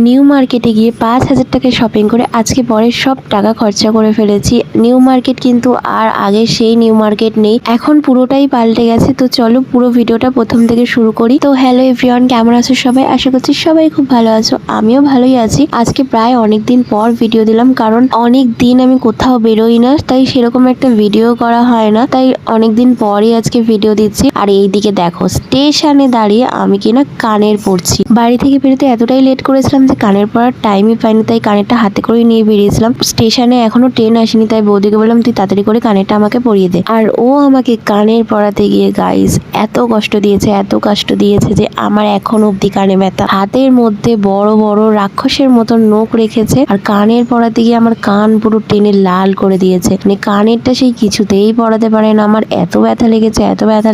New মার্কেটে গিয়ে 5,000 টাকায় শপিং করে আজকে পরে সব টাকা খরচা করে ফেলেছি। নিউ মার্কেট কিন্তু আর আগে সেই নিউ মার্কেট নেই, এখন পুরোটাই পাল্টে গেছে। তো চলো পুরো ভিডিওটা প্রথম থেকে শুরু করি। তো হ্যালো এভরিওয়ান, কেমন আছো সবাই? আশা করছি সবাই খুব ভালো আছো, আমিও ভালোই আছি। আজকে প্রায় অনেকদিন পর ভিডিও দিলাম, কারণ অনেক দিন আমি কোথাও বেরোই না, তাই সেরকম একটা ভিডিও করা হয় না, তাই অনেকদিন পরই আজকে ভিডিও দিচ্ছি। আর এইদিকে দেখো, স্টেশনে দাঁড়িয়ে আমি কিনা কানের পরছি। বাড়ি থেকে বেরোতে এতটাই লেট করেছিলাম যে কানের পরার টাইমই পাইনি, তাই কানেরটা হাতে করে নিয়ে বেরিয়েছিলাম। স্টেশনে এখনো ট্রেন আসেনি, তাই বৌদিকে বললাম তুই তাড়াতাড়ি করে কানেরটা আমাকে পরিয়ে দে। আর ও আমাকে কানের পরাতে গিয়ে গাইস এত কষ্ট দিয়েছে যে আমার এখন অব্দি কানে ব্যথা। হাতের মধ্যে বড় বড় রাক্ষসের মতন নখ রেখেছে, আর কানের পরাতে গিয়ে আমার কান পুরো টেনে লাল করে দিয়েছে। মানে কানেরটা সেই কিছুতেই পরাতে পারে না, আমার এত ব্যথা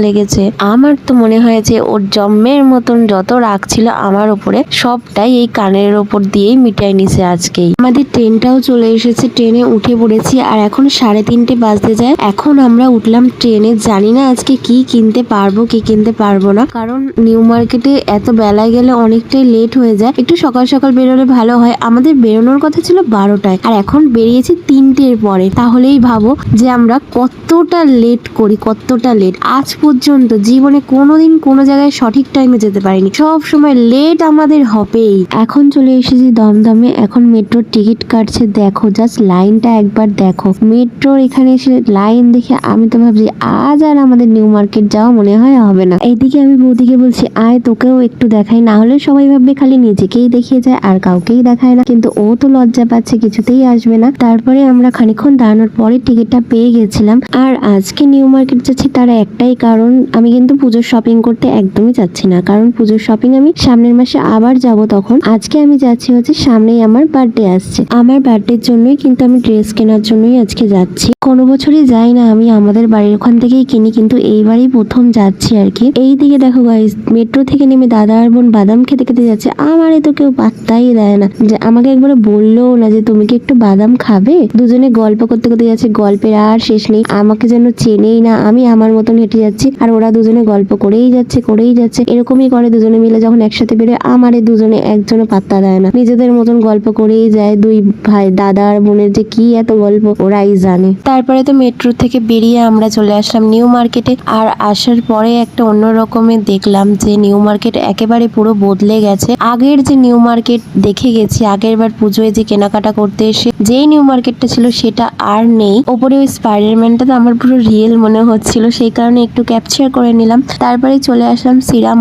লেগেছে। আমার তো মনে হয়েছে ওর জম্মের মতন যত রাগ ছিল আমার উপরে সবটাই এই কানের ওপর দিয়েই মিটাই নিছে আজকেই। আমাদের ট্রেনটাও চলে এসেছে, ট্রেনে উঠে পড়েছি আর এখন 3:30 বাজতে যায়। এখন আমরা উঠলাম ট্রেনে, জানি না আজকে কি কিনতে পারবো কি কিনতে পারবো না, কারণ নিউ মার্কেটে এত বেলায় গেলে অনেকটাই লেট হয়ে যায়। একটু সকাল সকাল বেরোলে ভালো হয়। আমাদের বেরোনোর কথা ছিল 12টায়, আর এখন বেরিয়েছি 3টের পরে। তাহলেই ভাবো যে আমরা কতটা লেট করি, কতটা লেট। আজ পর্যন্ত জীবনে কোনোদিন কোনো জায়গায় সঠিক টাইমে যেতে পারিনি, সব সময় লেট আমাদের হবেই। এখন চলে এসেছি দমদমে, এখন মেট্রোর টিকিট কাটছে। দেখো জাস্ট লাইনটা একবার দেখো। মেট্রোর এখানে এসে লাইন দেখে আমি তো ভাবছি আজ আর আমাদের নিউ মার্কেট যাওয়া মনে হয় হবে না। এইদিকে আমি বৌদিকে বলছি আয় তোকেও একটু দেখাই, না হলে সবাই ভাববে খালি নিজেকেই দেখিয়ে যায় আর কাউকেই দেখায় না। কিন্তু ও তো লজ্জা পাচ্ছে, কিছুতেই আসবে না। তারপরে আমরা খানিকক্ষণ দাঁড়ানোর পরে টিকিটটা পেয়ে গেছিলাম। আর আজকে নিউ মার্কেট যাচ্ছি তার একটাই কারণ, আমি কিন্তু পুজোর শপিং করতে একদমই যাচ্ছি না, কারণ পুজোর শপিং আমি সামনের মাসে আবার যাব তখন। আজকে আমি যাচ্ছি হচ্ছে সামনেই আমার বার্থডে আসছে, আমার বার্থডের জন্যই কিন্তু আমি ড্রেস কেনার জন্যই আজকে যাচ্ছি। কোনো বছরই যাই না আমি, আমাদের বাড়ির ওখান থেকেই কিনি, কিন্তু এইবারই প্রথম যাচ্ছি আর কি। এইদিকে দেখো গাইস, মেট্রো থেকে নেমে দাদা আর বোন বাদাম খেতে খেতে যাচ্ছে। আমারে তো কেউ পাত্তাই দেয় না, যে আমাকে একবারে বললো না যে তুমি কি একটু বাদাম খাবে। দুজনে গল্প করতে করতে যাচ্ছে, গল্পের আর শেষ নেই। আমাকে যেন চেনেই না, আমি আমার মতন হেঁটে যাচ্ছি আর ওরা দুজনে গল্প করেই যাচ্ছে। এরকমই করে দুজনে মিলে যখন একসাথে বেরোয়, আমারে দুজনে একজনও পাত্তা দেয় না, নিজেদের মতন গল্প করেই যায়। দুই ভাই দাদা আর বোনের যে কি এত গল্প ওরাই জানে। তারপরে তো মেট্রো থেকে বেরিয়ে আমরা চলে আসলাম নিউ মার্কেটে। আর আসার পরে একটা অন্য রকমের দেখলাম যে নিউ মার্কেট একেবারে পুরো বদলে গেছে। আগের যে নিউ মার্কেট দেখে গেছি আগের বার পুজোয় যে কেনাকাটা করতে এসে যেই নিউ মার্কেটটা ছিল সেটা আর নেই। ওপরে ওই স্পাইডারম্যানটা তো আমার পুরো রিয়েল মনে হচ্ছিল, সেই কারণে একটু ক্যাপচার করে নিলাম। তারপরে চলে আসলাম সিরাম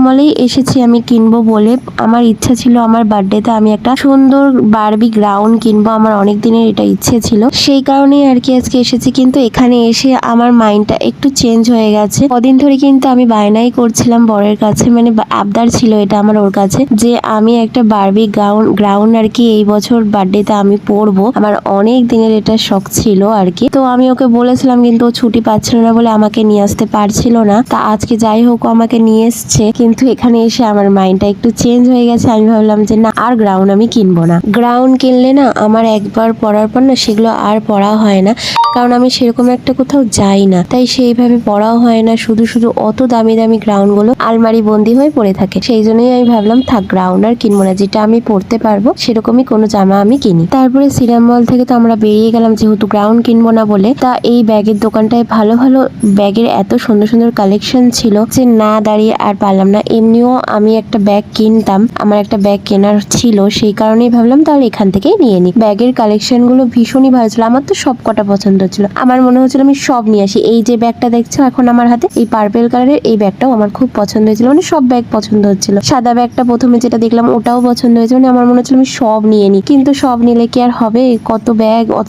মলেই এসেছি আমি কিনবো বলে। আমার ইচ্ছা ছিল আমার বার্থডেতে আমি একটা সুন্দর বারবি গ্রাউন্ড কিনবো, আমার অনেক দিনের এটা ইচ্ছে ছিল, সেই কারণেই আর কি আজকে এসেছি। কিন্তু এখানে এসে আমার মাইন্ডটা একটু চেঞ্জ হয়ে গেছে। কদিন ধরে কিন্তু আমি বায়নাই করছিলাম বরের কাছে, মানে আবদার ছিল এটা আমার ওর কাছে, যে আমি একটা বারবি গ্রাউন্ড আর কি এই বছর বার্থডেতে আমি পরবো। আমার অনেক দিনের এটা শখ ছিল আর কি। তো আমি ওকে বলেছিলাম, কিন্তু ও ছুটি পাচ্ছিল না বলে আমাকে নিয়ে আসতে পারছিল না। তা আজকে যাই হোক আমাকে নিয়ে এসছে, কিন্তু এখানে এসে আমার মাইন্ডটা একটু চেঞ্জ হয়ে গেছে। আমি ভাবলাম যে না, আর গ্রাউন্ড আমি কিনবো না। গ্রাউন্ড কিনলে না আমার একবার পরার পর না সেগুলো আর পরা হয় না, কারণ আমি সেরকম একটা কোথাও যাই না, তাই সেইভাবে পরাও হয় না। শুধু অত দামি দামি গ্রাউন্ড গুলো আলমারি বন্দি হয়ে পড়ে থাকে। সেই জন্যই আমি ভাবলাম থাক, গ্রাউন্ড আর কিনবো না, যেটা আমি পরতে পারবো সেরকমই কোনো জামা আমি কিনি। তারপরে সিরাম মল থেকে তো আমরা বেরিয়ে গেলাম, যেহেতু গ্রাউন্ড কিনবো না বলে। তা এই ব্যাগের দোকানটায় ভালো ব্যাগের এত সুন্দর সুন্দর কালেকশন ছিল যে না দাঁড়িয়ে আর পারলাম না। এমনিও আমি একটা ব্যাগ কিনতাম, আমার একটা ব্যাগ কেনার ছিল, সেই কারণেই ভাবলাম তাহলে এখান থেকেই নিয়ে নিই। ব্যাগের কালেকশন গুলো ভীষণই ভালো ছিল, আমার তো সব কটা পছন্দ হচ্ছিল। আমার মনে হচ্ছিল আমি সব নিয়ে আসি। এই যে ব্যাগটা দেখছো এখন আমার হাতে, এই পার্পেল কালারের এই ব্যাগটাও আমার খুব পছন্দ হয়েছিল, মানে সব ব্যাগ পছন্দ হচ্ছিল। সাদা ব্যাগটা প্রথমে যেটা দেখলাম ওটাও পছন্দ হয়েছে, মানে আমার মনে হচ্ছিল আমি সব নিয়ে নিই, কিন্তু সব নিলে কি আর হবে, অত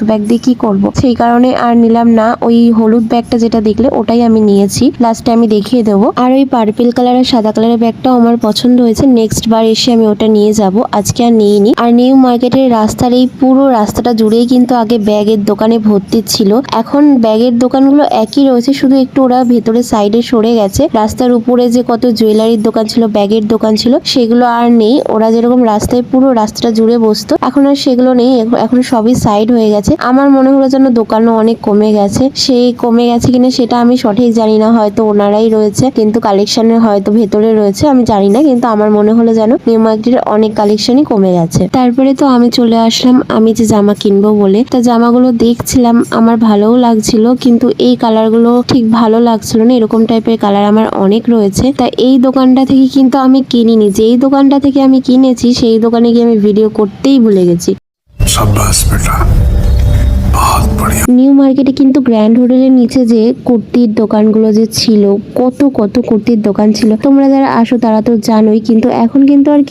ব্যাগ দিয়ে কি করব, সেই কারণে আর নিলাম না। ওই হলুদ ব্যাগটা যেটা দেখলে ওটাই আমি নিয়েছি, লাস্টে আমি দেখিয়ে দেবো। আর ওই পার্পেল কালার আর সাদা কালারের ব্যাগটাও আমার পছন্দ হয়েছে, নেক্সট বার এসে আমি ওটা নিয়ে যাব, আজকে আর নিইনি। আর নিউ মার্কেটের রাস্তার এই পুরো রাস্তাটা জুড়েই কিন্তু আগে ব্যাগের দোকানে ভর্তি ছিল, এখন ব্যাগের দোকানগুলো একই রয়েছে, শুধু একটু ওরা ভেতরে সাইডে সরে গেছে। রাস্তার উপরে যে কত জুয়েলারির দোকান ছিল, ব্যাগের দোকান ছিল, সেগুলো আর নেই। ওরা যেরকম রাস্তায় পুরো রাস্তাটা জুড়ে বসতো, এখন আর সেগুলো নেই, এখন সবই সাইড হয়ে গেছে। আমার মনে হলো যেন দোকানও অনেক কমে গেছে, সেই কমে গেছে কিনা সেটা আমি সঠিক জানি না, হয়তো ওনারাই রয়েছে কিন্তু কালেকশনের হয়তো ভেতরে রয়েছে, আমি জানি না। কিন্তু আমার মনে হলো যেন নিউ মার্কেট মার্কেটের অনেক কালেকশনই কমে গেছে। তারপরে তো আমি চলে আসলাম আমি যে জামা কিনবো বলে। তা জামাগুলো দেখছিলাম, আমার ভালোও লাগছিল, কিন্তু এই কালারগুলো ঠিক ভালো লাগছিল না। এরকম টাইপের কালার আমার অনেক রয়েছে। তা এই দোকানটা থেকে কিন্তু আমি কিনিনি, যেই দোকানটা থেকে আমি কিনেছি সেই দোকানে গিয়ে আমি ভিডিও করতেই ভুলে গেছি। शाबाश बेटा, बहुत बढ़िया। নিউ মার্কেটে কিন্তু গ্র্যান্ড হোটেলের নিচে যে কুর্তির দোকানগুলো যে ছিল, কত কত কুর্তির দোকান ছিল। তোমরা যারা আসো তারা তো জানোই, কিন্তু এখন কিন্তু আর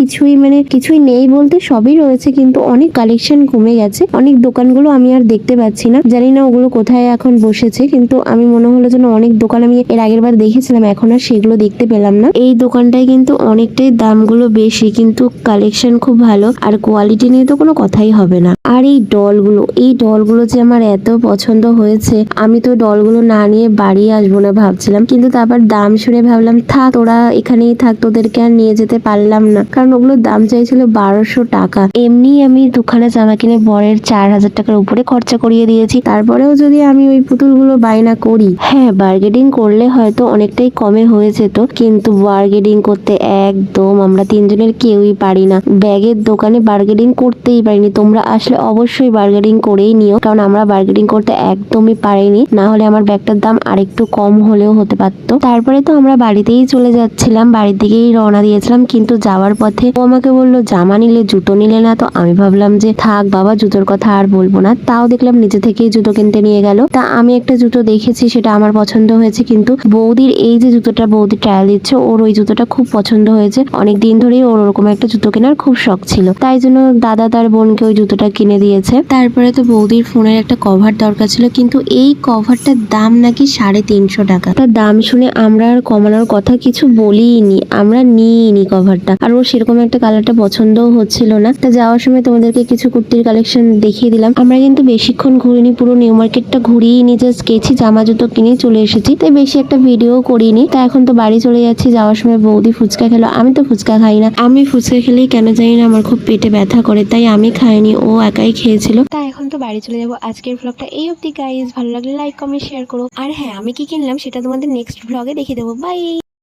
কিছুই নেই বলতে সবই রয়েছে, কিন্তু অনেক কালেকশন কমে গেছে। অনেক দোকানগুলো আমি আর দেখতে পাচ্ছি না, জানি না ওগুলো কোথায় এখন বসেছে, কিন্তু আমি মনে হলো যেন অনেক দোকান আমি এর আগের বার দেখেছিলাম, এখন আর সেগুলো দেখতে পেলাম না। এই দোকানটায় কিন্তু অনেকটাই দামগুলো বেশি, কিন্তু কালেকশন খুব ভালো, আর কোয়ালিটি নিয়ে তো কোনো কথাই হবে না। আর এই ডলগুলো যে আমার এত পছন্দ হয়েছে, আমি তো ডলগুলো না নিয়ে বাড়ি আসবো না ভাবছিলাম, কিন্তু তারপর দাম শুনে ভাবলাম থাক, তোরা এখানেই থাক, তোদেরকে আর নিয়ে যেতে পারলাম না, কারণ ওগুলোর দাম চাইছিল 1200 টাকা। এমনি আমি দুখানা জামা কিনে বরের 4000 টাকার উপরে খরচা করিয়ে দিয়েছি। তারপরেও যদি আমি ওই পুতুলগুলো বায়না করি, হ্যাঁ বার্গেনিং করলে হয়তো অনেকটাই কমে হয়ে যেত, কিন্তু বার্গেনিং করতে একদম আমরা তিনজনের কেউই পারি না। ব্যাগের দোকানে বার্গেনিং করতেই পারিনি। তোমরা আসলে অবশ্যই বার্গেনিং করেই নিও, কারণ আমরা বার্গেনিং করতে একদমই পারিনি, না হলে আমার ব্যাগটার দাম আরেকটু কম হলেও হতে পারতো। তারপরে তো আমরা বাড়িতেই চলে যাচ্ছিলাম, বাড়ির দিকেই রওনা দিয়েছিলাম, কিন্তু যাওয়ার পথে ও আমাকে বললো জামা নিলে জুতো নিলে না। তো আমি ভাবলাম যে থাক বাবা, জুতোর কথা আর বলবো না। তাও দেখলাম নিজে থেকেই জুতো কিনতে নিয়ে গেল। তা আমি একটা জুতো দেখেছি, সেটা আমার পছন্দ হয়েছে, কিন্তু বৌদির এই যে জুতোটা বৌদি ট্রায়াল দিচ্ছে, ওর ওই জুতোটা খুব পছন্দ হয়েছে। অনেকদিন ধরেই ওর ওরকম একটা জুতো কেনার খুব শখ ছিল, তাই জন্য দাদা তার বোনকে ওই জুতোটা কিনে দিয়েছে। তারপরে তো বৌদির ফোনের একটা কভার দরকার ছিল, কিন্তু এই কভারটার দাম নাকি 350 টাকা। তার দাম শুনে আমরা আর কমানোর কথা কিছু বলিনি, আমরা নিইনি কভারটা। আর ওর সেরকম একটা কালারটা পছন্দও হচ্ছিল না। তা যাওয়ার সময় তোমাদেরকে কিছু কুর্তির কালেকশন দেখিয়ে দিলাম। আমরা কিন্তু বেশিক্ষণ ঘুরিনি, পুরো নিউ মার্কেটটা ঘুরিয়ে নিয়ে জাস্ট গেছি, জামা জুতো কিনে চলে এসেছি, তাই বেশি একটা ভিডিও করিনি। তা এখন তো বাড়ি চলে যাচ্ছি। যাওয়ার সময় বৌদি ফুচকা খেলো, আমি তো ফুচকা খাই না। আমি ফুচকা খেলেই কেন জানি না আমার খুব পেটে ব্যথা করে, তাই আমি খাইনি, ও একাই খেয়েছিল। তা এখন তো বাড়ি চলে যাবো। আজকের ব্লগটা এই অবধি গাইস, ভালো লাগলে লাইক কমেন্ট শেয়ার করো। আর হ্যাঁ, আমি কি কিনলাম সেটা তোমাদের নেক্সট ব্লগে দেখিয়ে দেবো। বাই।